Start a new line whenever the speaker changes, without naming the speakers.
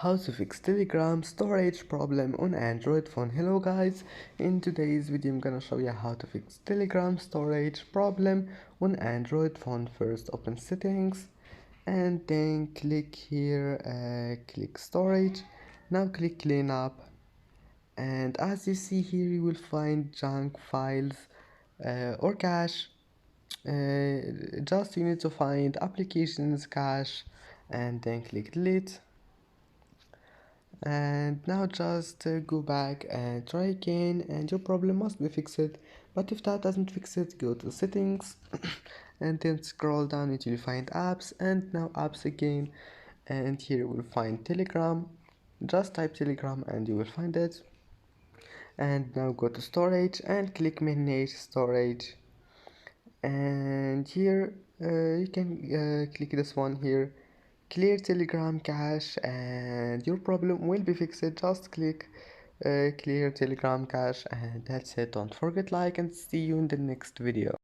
How to fix Telegram storage problem on Android phone. Hello guys, in today's video I'm gonna show you how to fix Telegram storage problem on Android phone. First open settings and then click here, click storage. Now click clean up, and as you see here you will find junk files or cache. Just you need to find applications cache and then click delete. And now just go back and try again, and your problem must be fixed. But if that doesn't fix it, go to settings and then scroll down until you find apps, and now apps again, and here you will find Telegram. Just type Telegram and you will find it. And now go to storage and click manage storage, and here you can click this one here, clear Telegram cache, and your problem will be fixed. Just click clear Telegram cache, and that's it. Don't forget like and see you in the next video.